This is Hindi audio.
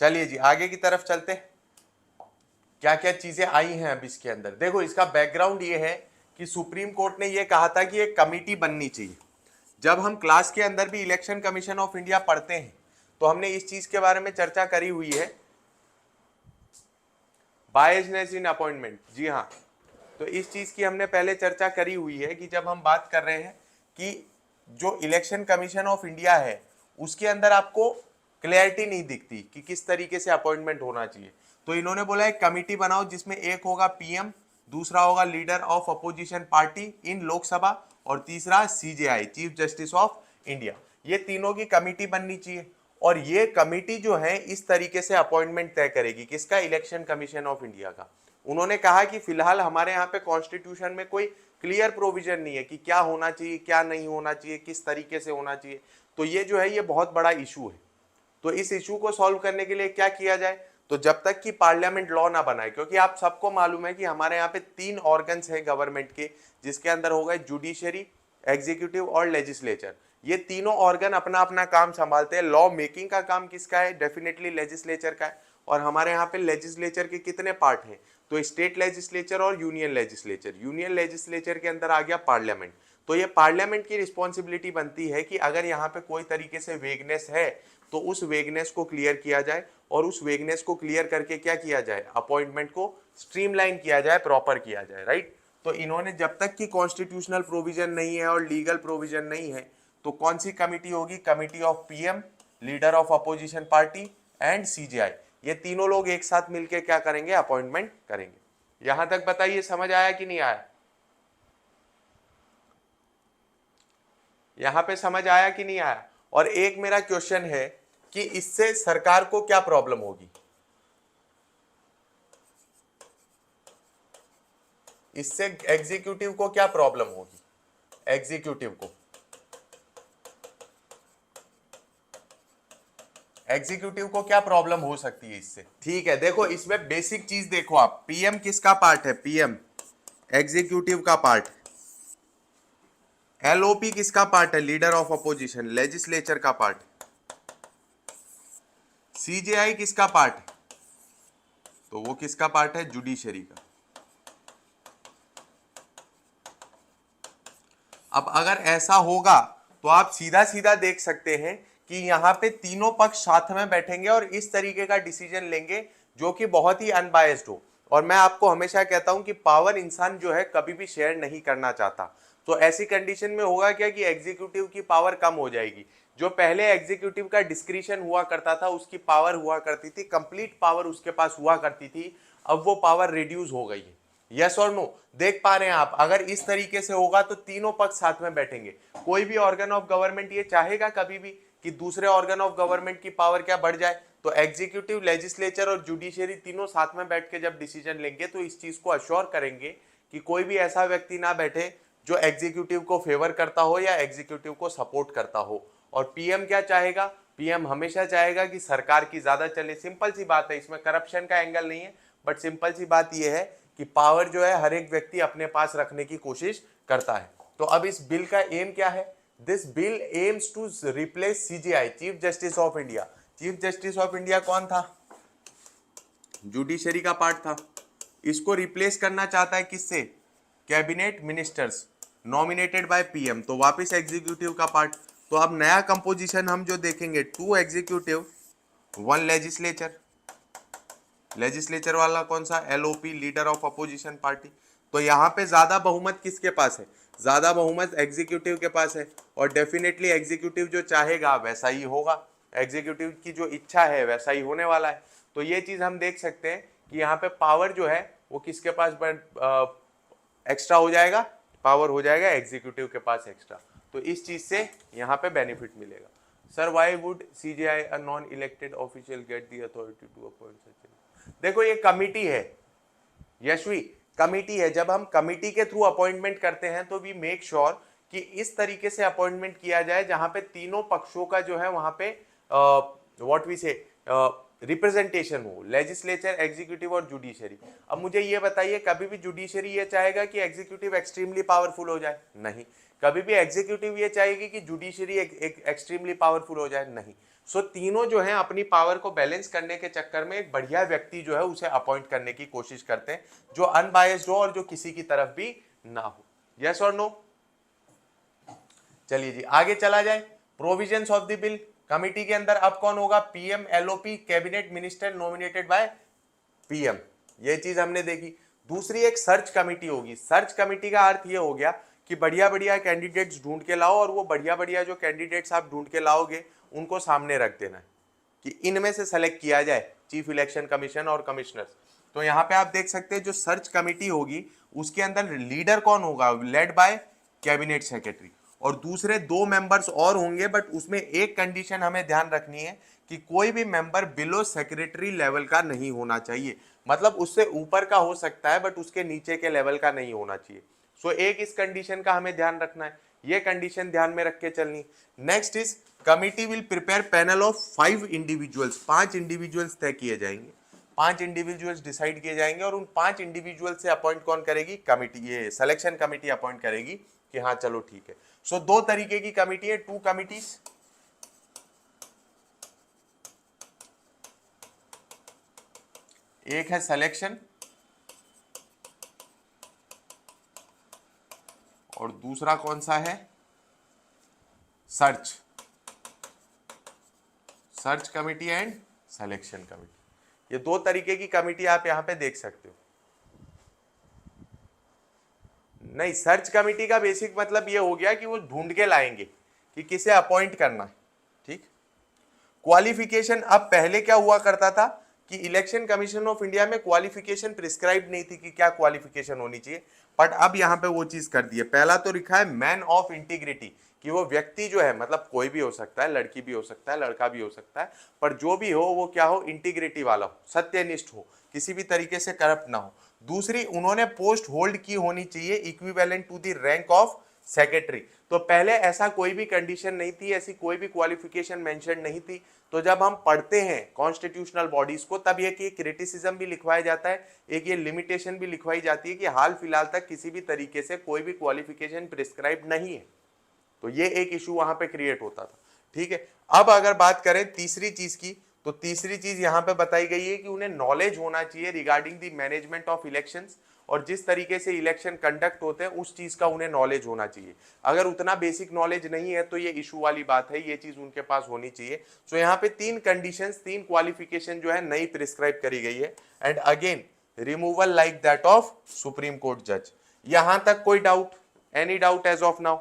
चलिए जी आगे की तरफ चलते हैं, क्या क्या चीजें आई हैं अब इसके अंदर। देखो इसका बैकग्राउंड ये है कि सुप्रीम कोर्ट ने ये कहा था कि एक कमिटी बननी चाहिए। जब हम क्लास के अंदर भी इलेक्शन कमीशन ऑफ इंडिया पढ़ते हैं तो हमने इस चीज के बारे में चर्चा करी हुई है, बायसनेस इन अपॉइंटमेंट। जी हाँ, तो इस चीज की हमने पहले चर्चा करी हुई है कि जब हम बात कर रहे हैं कि जो इलेक्शन कमीशन ऑफ इंडिया है उसके अंदर आपको क्लैरिटी नहीं दिखती कि किस तरीके से अपॉइंटमेंट होना चाहिए, तो इन्होंने बोला एक कमिटी बनाओ जिसमें एक होगा पीएम, दूसरा होगा लीडर ऑफ अपोजिशन पार्टी इन लोकसभा, और तीसरा CJI chief justice of India. ये तीनों की कमिटी बननी चाहिए और ये कमिटी जो है इस तरीके से अपॉइंटमेंट तय करेगी किसका, इलेक्शन कमीशन ऑफ इंडिया का। उन्होंने कहा कि फिलहाल हमारे यहाँ पे कॉन्स्टिट्यूशन में कोई क्लियर प्रोविजन नहीं है कि क्या होना चाहिए क्या नहीं होना चाहिए, किस तरीके से होना चाहिए। तो ये जो है ये बहुत बड़ा इशू है। तो इस इशू को सॉल्व करने के लिए क्या किया जाए, तो जब तक कि पार्लियामेंट लॉ ना बनाए, क्योंकि आप सबको मालूम है कि हमारे यहाँ पे 3 ऑर्गन्स हैं गवर्नमेंट के, जिसके अंदर होगा जुडिशरी, एग्जीक्यूटिव और लेजिस्लेचर। ये तीनों ऑर्गन अपना अपना काम संभालते हैं। लॉ मेकिंग का काम किसका है, डेफिनेटली लेजिस्लेचर का है। और हमारे यहाँ पे लेजिस्लेचर के कितने पार्ट हैं, तो स्टेट लेजिस्लेचर और यूनियन लेजिस्लेचर। यूनियन लेजिस्लेचर के अंदर आ गया पार्लियामेंट। तो ये पार्लियामेंट की रिस्पॉन्सिबिलिटी बनती है कि अगर यहाँ पे कोई तरीके से वेगनेस है तो उस वेगनेस को क्लियर किया जाए, और उस वेगनेस को क्लियर करके क्या किया जाए, अपॉइंटमेंट को स्ट्रीमलाइन किया जाए, प्रॉपर किया जाए, राइट। तो इन्होंने जब तक कि कॉन्स्टिट्यूशनल प्रोविजन नहीं है और लीगल प्रोविजन नहीं है तो कौन सी कमिटी होगी, committee of PM, leader of opposition party and CJI. ये तीनों लोग एक साथ मिलकर क्या करेंगे, अपॉइंटमेंट करेंगे। यहां तक बताइए समझ आया कि नहीं आया, यहां पे समझ आया कि नहीं आया। और एक मेरा क्वेश्चन है कि इससे सरकार को क्या प्रॉब्लम होगी, इससे एग्जीक्यूटिव को क्या प्रॉब्लम होगी, एग्जीक्यूटिव को क्या प्रॉब्लम हो सकती है इससे। ठीक है, देखो इसमें बेसिक चीज देखो आप, पीएम किसका पार्ट है, पीएम एग्जीक्यूटिव का पार्ट है। एलओपी किसका पार्ट है, लीडर ऑफ अपोजिशन, लेजिस्लेचर का पार्ट। सीजेआई किसका पार्ट है, तो वो किसका पार्ट है, जुडिशरी का। अब अगर ऐसा होगा तो आप सीधा सीधा देख सकते हैं कि यहाँ पे तीनों पक्ष साथ में बैठेंगे और इस तरीके का डिसीजन लेंगे जो कि बहुत ही अनबायस्ड हो। और मैं आपको हमेशा कहता हूं कि पावर इंसान जो है कभी भी शेयर नहीं करना चाहता। तो ऐसी कंडीशन में होगा क्या कि एग्जीक्यूटिव की पावर कम हो जाएगी। जो पहले एग्जीक्यूटिव का डिस्क्रिशन हुआ करता था, उसकी पावर हुआ करती थी, कंप्लीट पावर उसके पास हुआ करती थी, अब वो पावर रिड्यूस हो गई है। यस और नो, देख पा रहे हैं आप। अगर इस तरीके से होगा तो तीनों पक्ष साथ में बैठेंगे। कोई भी ऑर्गन ऑफ गवर्नमेंट ये चाहेगा कभी भी कि दूसरे ऑर्गन ऑफ गवर्नमेंट की पावर क्या बढ़ जाए। तो एग्जीक्यूटिव, लेजिस्लेचर और जुडिशरी तीनों साथ में बैठ के जब डिसीजन लेंगे तो इस चीज को अश्योर करेंगे कि कोई भी ऐसा व्यक्ति ना बैठे जो एग्जीक्यूटिव को फेवर करता हो या एग्जीक्यूटिव को सपोर्ट करता हो। और पीएम क्या चाहेगा, पीएम हमेशा चाहेगा कि सरकार की ज्यादा चले। सिंपल सी बात है, इसमें करप्शन का एंगल नहीं है, बट सिंपल सी बात यह है कि पावर जो है हर एक व्यक्ति अपने पास रखने की कोशिश करता है। तो अब इस बिल का एम क्या है, this bill aims to replace CJI, chief justice of India. Chief justice of India कौन था, जुडिशरी का पार्ट था। इसको रिप्लेस करना चाहता है किससे, cabinet ministers nominated by PM, तो वापस एग्जीक्यूटिव का पार्ट। तो अब नया कंपोजिशन हम जो देखेंगे, 2 एग्जीक्यूटिव 1 लेजिस्लेचर। लेजिस्लेचर वाला कौन सा, LOP, leader of opposition party. तो यहाँ पे ज्यादा बहुमत किसके पास है, ज्यादा बहुमत एग्जीक्यूटिव के पास है। और डेफिनेटली एग्जीक्यूटिव जो चाहेगा वैसा ही होगा, एग्जीक्यूटिव की जो इच्छा है वैसा ही होने वाला है। तो ये चीज हम देख सकते हैं कि यहाँ पे पावर जो है वो किसके पास एक्स्ट्रा हो जाएगा, पावर हो जाएगा एग्जीक्यूटिव के पास एक्स्ट्रा। तो इस चीज से यहाँ पे बेनिफिट मिलेगा। Sir why would CJI a non elected official get the authority to appoint such. देखो ये कमिटी है यशवी, कमिटी है। जब हम कमिटी के थ्रू अपॉइंटमेंट करते हैं तो वी मेक श्योर कि इस तरीके से अपॉइंटमेंट किया जाए जहां पे तीनों पक्षों का जो है वहां पे व्हाट वी से रिप्रेजेंटेशन हो, लेजिस्लेचर, एग्जीक्यूटिव और जुडिशरी। अब मुझे ये बताइए, कभी भी जुडिशरी ये चाहेगा कि एग्जीक्यूटिव एक्सट्रीमली पावरफुल हो जाए, नहीं। कभी भी एग्जीक्यूटिव ये चाहेगी कि जुडिशरी एक्सट्रीमली पावरफुल हो जाए, नहीं। सो तीनों जो है अपनी पावर को बैलेंस करने के चक्कर में एक बढ़िया व्यक्ति जो है उसे अपॉइंट करने की कोशिश करते हैं जो अनबायस्ड हो और जो किसी की तरफ भी ना हो। यस और नो? चलिए जी आगे चला जाए। Provisions of the bill, committee के अंदर अब कौन होगा? PM, LOP, cabinet minister nominated by PM, ये चीज हमने देखी। दूसरी एक सर्च कमिटी होगी। सर्च कमिटी का अर्थ ये हो गया कि बढ़िया बढ़िया कैंडिडेट्स ढूंढ के लाओ और वो बढ़िया बढ़िया जो कैंडिडेट्स आप ढूंढ के लाओगे उनको सामने रख देना है कि इनमें से सेलेक्ट किया जाए चीफ इलेक्शन कमीशन और कमिश्नर्स। तो यहाँ पे आप देख सकते हैं जो सर्च कमिटी होगी उसके अंदर लीडर कौन होगा? लेड बाय कैबिनेट सेक्रेटरी, और दूसरे 2 मेंबर्स और होंगे, बट उसमें एक कंडीशन हमें ध्यान रखनी है कि कोई भी मेंबर बिलो सेक्रेटरी लेवल का नहीं होना चाहिए। मतलब उससे ऊपर का हो सकता है बट उसके नीचे के लेवल का नहीं होना चाहिए। सो एक इस कंडीशन का हमें ध्यान रखना है, ये कंडीशन ध्यान में रख के चलनी। Next is committee will prepare panel of 5 individuals, 5 individuals तय किए जाएंगे, 5 इंडिविजुअल्स डिसाइड किए जाएंगे और उन 5 इंडिविजुअल से अपॉइंट कौन करेगी? कमिटी, ये सिलेक्शन कमिटी अपॉइंट करेगी कि हाँ चलो ठीक है। सो 2 तरीके की कमिटी है, 2 कमिटीज। एक है सिलेक्शन और दूसरा कौन सा है? Search, search committee and selection committee. ये 2 तरीके की कमिटी आप यहां पे देख सकते हो। नहीं, सर्च कमिटी का बेसिक मतलब ये हो गया कि वो ढूंढ के लाएंगे कि किसे अपॉइंट करना है, ठीक। क्वालिफिकेशन, अब पहले क्या हुआ करता था कि इलेक्शन कमीशन ऑफ इंडिया में क्वालिफिकेशन प्रिस्क्राइब नहीं थी कि क्या क्वालिफिकेशन होनी चाहिए, बट अब यहाँ पे वो चीज कर दी है। पहला तो लिखा है मैन ऑफ इंटीग्रिटी, कि वो व्यक्ति जो है, मतलब कोई भी हो सकता है, लड़की भी हो सकता है, लड़का भी हो सकता है, पर जो भी हो वो क्या हो? इंटीग्रिटी वाला हो, सत्यनिष्ठ हो, किसी भी तरीके से करप्ट ना हो। दूसरी, उन्होंने पोस्ट होल्ड की होनी चाहिए equivalent to the rank of secretary. तो पहले ऐसा कोई भी कंडीशन नहीं थी, ऐसी कोई भी क्वालिफिकेशन मेंशन नहीं थी। तो जब हम पढ़ते हैं कॉन्स्टिट्यूशनल बॉडीज को तब ये क्रिटिसिज्म भी लिखवाया जाता है, एक ये लिमिटेशन भी लिखवाई जाती है कि हाल फिलहाल तक किसी भी तरीके से कोई भी क्वालिफिकेशन प्रिस्क्राइब नहीं है। तो ये एक इशू वहां पे क्रिएट होता था, ठीक है। अब अगर बात करें तीसरी चीज की, तो तीसरी चीज यहां पे बताई गई है कि उन्हें नॉलेज होना चाहिए regarding the management of elections, और जिस तरीके से इलेक्शन कंडक्ट होते हैं उस चीज का उन्हें नॉलेज होना चाहिए। अगर उतना बेसिक नॉलेज नहीं है तो ये इशू वाली बात है, ये चीज उनके पास होनी चाहिए। सो यहाँ पे 3 कंडीशंस, 3 क्वालिफिकेशन जो है नई प्रिस्क्राइब करी गई है। And again removal like that of supreme court जज। यहां तक कोई doubt? Any doubt as of now?